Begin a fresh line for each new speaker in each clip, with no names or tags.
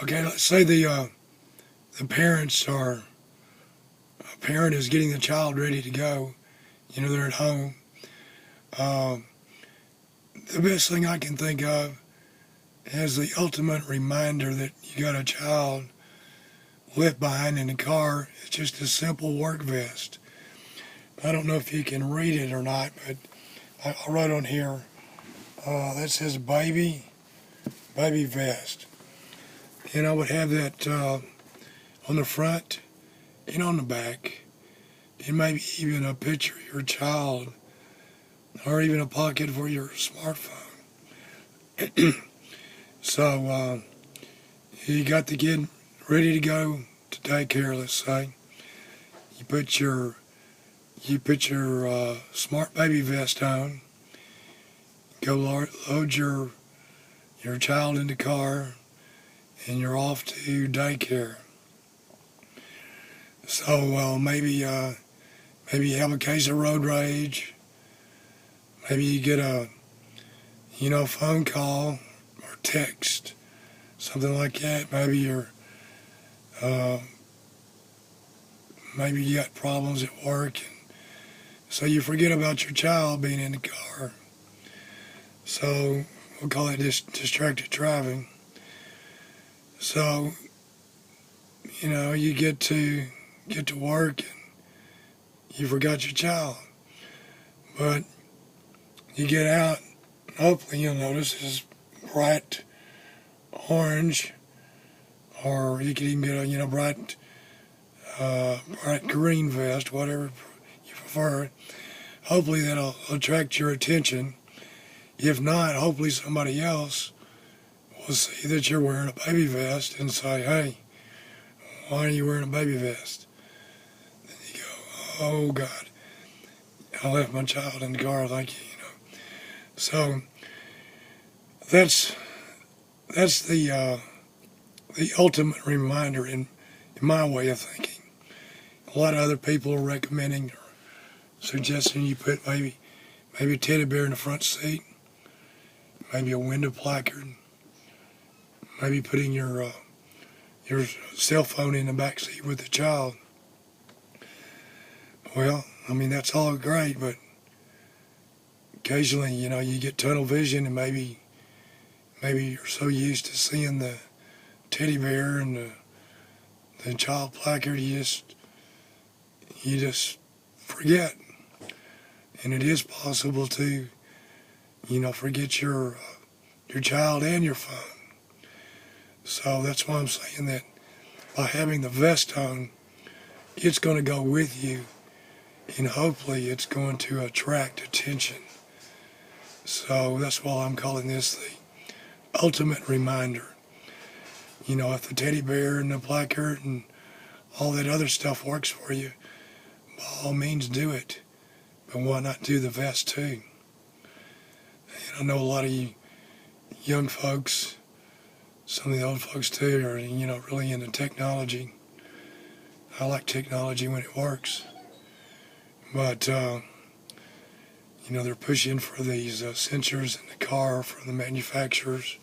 Okay, let's say the parents are a parent is getting the child ready to go. They're at home. Um, the best thing I can think of as the ultimate reminder that you got a child left behind in the car is just a simple work vest. I don't know if you can read it or not, but I wrote on here that says baby vest. And I would have that on the front and on the back, and maybe even a picture of your child, or even a pocket for your smartphone. So you got the kid ready to go to daycare, let's say. You put your smart baby vest on. Go load your child in the car, and you're off to daycare. So maybe you have a case of road rage. Maybe you get a phone call or text, something like that. Uh, maybe you got problems at work, and so you forget about your child being in the car. So we'll call it distracted driving. So you get to work and you forgot your child, but you get out. Hopefully you'll notice it's bright orange, or you could even get a bright green vest, whatever you prefer. Hopefully that'll attract your attention. If not, hopefully somebody else will see that you're wearing a baby vest and say, "Hey, why are you wearing a baby vest?" Then you go, "Oh God, I left my child in the car, thank you." So that's the ultimate reminder in my way of thinking. A lot of other people are recommending or suggesting you put maybe a teddy bear in the front seat, maybe a window placard, maybe putting your cell phone in the back seat with the child. Well, that's all great, but occasionally, you get tunnel vision, and maybe you're so used to seeing the teddy bear and the child placard, you just forget. And it is possible to, forget your child and your phone. So that's why I'm saying that by having the vest on, it's going to go with you, and hopefully it's going to attract attention. So that's why I'm calling this the ultimate reminder. If the teddy bear and the placard and all that other stuff works for you, by all means do it. But why not do the vest too? And I know a lot of you young folks, some of the old folks too, are really into technology. I like technology when it works, but they're pushing for these sensors in the car from the manufacturers.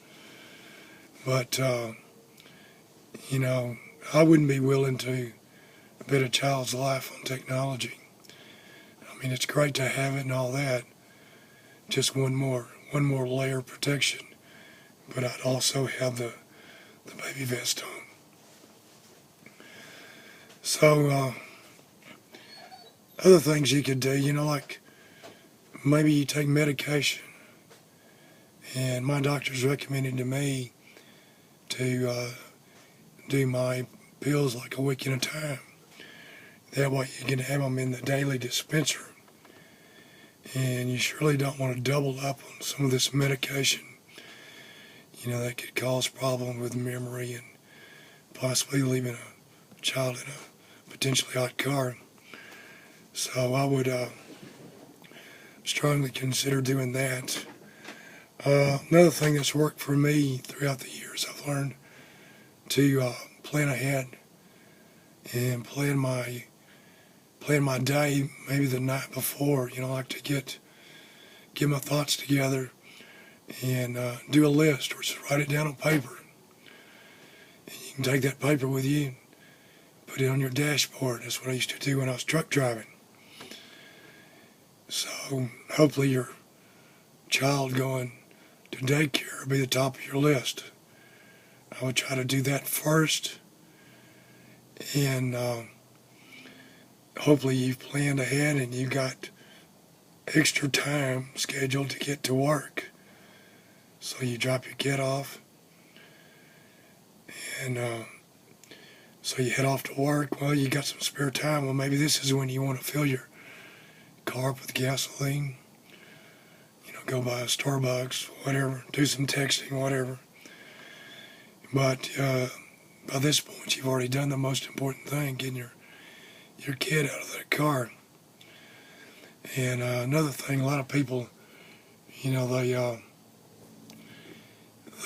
But I wouldn't be willing to bet a child's life on technology. It's great to have it and all that. Just one more layer of protection. But I'd also have the baby vest on. So other things you could do, like maybe you take medication. And my doctor's recommended to me to do my pills like a week at a time. That way you can have them in the daily dispenser. And you surely don't want to double up on some of this medication. That could cause problems with memory and possibly leaving a child in a potentially hot car. So I would strongly consider doing that. Another thing that's worked for me throughout the years, I've learned to plan ahead and plan my day maybe the night before. I like to get my thoughts together and do a list or just write it down on paper. You can take that paper with you and put it on your dashboard. That's what I used to do when I was truck driving. So hopefully your child going to daycare will be the top of your list. I would try to do that first, and hopefully you've planned ahead and you've got extra time scheduled to get to work. So you drop your kid off, and so you head off to work. Well, you got some spare time. Well, maybe this is when you want to fill your car up with gasoline. Go by a Starbucks, whatever, do some texting, whatever. But by this point, you've already done the most important thing, getting your kid out of that car. And another thing, a lot of people,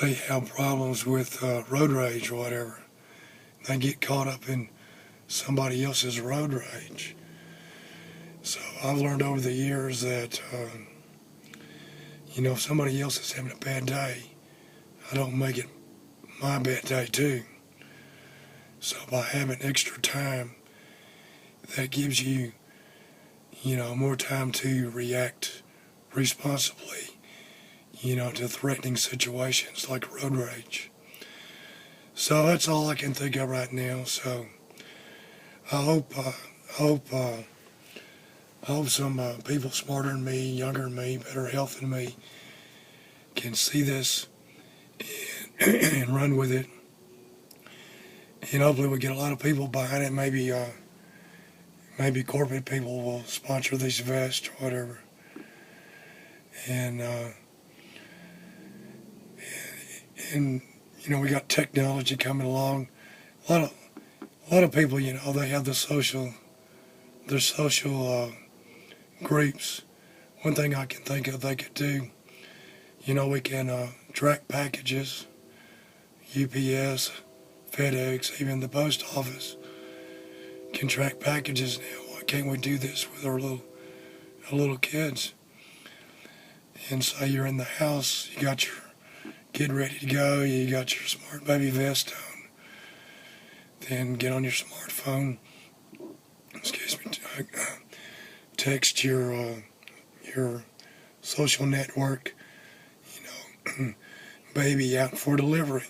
they have problems with road rage or whatever. They get caught up in somebody else's road rage. So I've learned over the years that, if somebody else is having a bad day, I don't make it my bad day too. So by having extra time, that gives you, more time to react responsibly, to threatening situations like road rage. So that's all I can think of right now. So I hope some people smarter than me, younger than me, better health than me can see this and run with it. And hopefully we get a lot of people behind it. Maybe corporate people will sponsor these vests or whatever. And we got technology coming along. A lot of people, they have their social groups. One thing I can think of they could do, we can track packages, UPS, FedEx, even the post office can track packages now. Why can't we do this with our little kids? And say you're in the house, you got your kid ready to go, you got your smart baby vest on, then get on your smartphone, text your social network, baby out for delivery.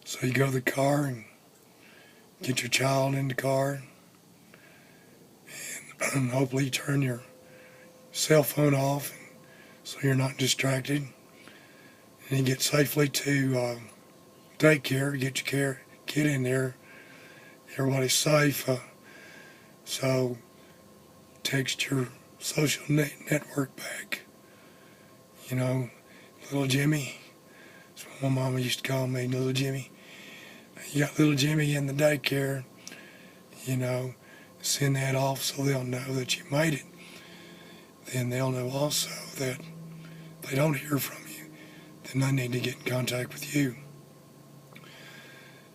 So you go to the car and get your child in the car, and hopefully you turn your cell phone off so you're not distracted. And you get safely to daycare, get your kid in there, everybody's safe. So text your social network back. Little Jimmy. That's what my mama used to call me, little Jimmy. You got little Jimmy in the daycare, send that off so they'll know that you made it. Then they'll know also that if they don't hear from you, then they need to get in contact with you.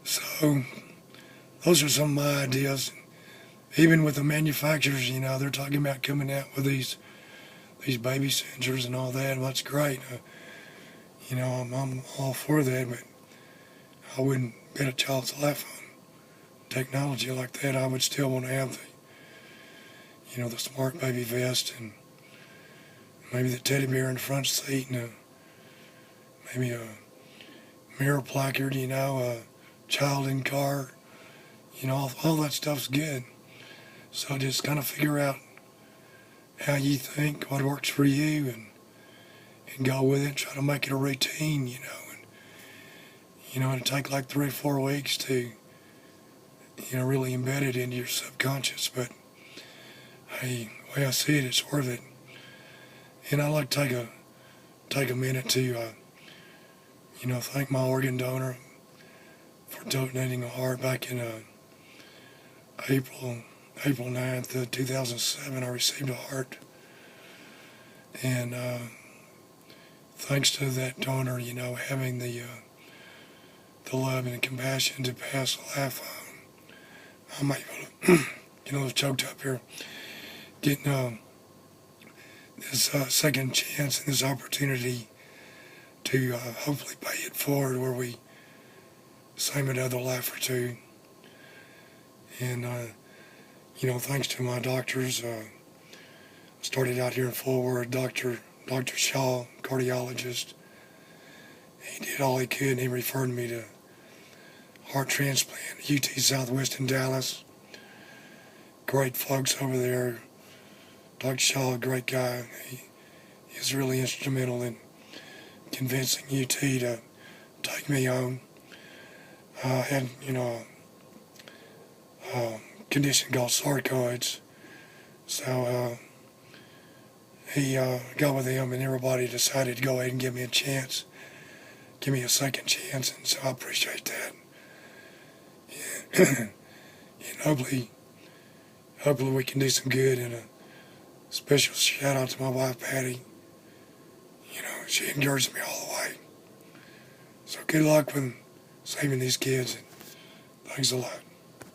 So those are some of my ideas. Even with the manufacturers, they're talking about coming out with these baby sensors and all that. Well, that's great. I'm all for that, but I wouldn't bet a child's life on technology like that. I would still want to have the smart baby vest and maybe the teddy bear in the front seat and maybe a mirror placard, a child in car. All that stuff's good. So just kind of figure out how you think, what works for you, and go with it. Try to make it a routine, and it'll take like 3 or 4 weeks to, really embed it into your subconscious. But hey, the way I see it, it's worth it. And I like to take a minute to, thank my organ donor for donating a heart back in April 9th, 2007. I received a heart, and thanks to that donor, having the love and the compassion to pass life on, I'm able to, choked up here, getting this second chance and this opportunity to hopefully pay it forward, where we save another life or two. And, thanks to my doctors, started out here in Fort Worth, Dr. Shaw, cardiologist. He did all he could, and he referred me to heart transplant, UT Southwest in Dallas. Great folks over there. Dr. Shaw, a great guy. He is really instrumental in convincing UT to take me on. I had, a condition called sarcoids. So he got with him, and everybody decided to go ahead and give me a chance, give me a second chance, and so I appreciate that. And hopefully we can do some good. And a special shout out to my wife Patty. She encouraged me all the way. So good luck with saving these kids, and thanks a lot.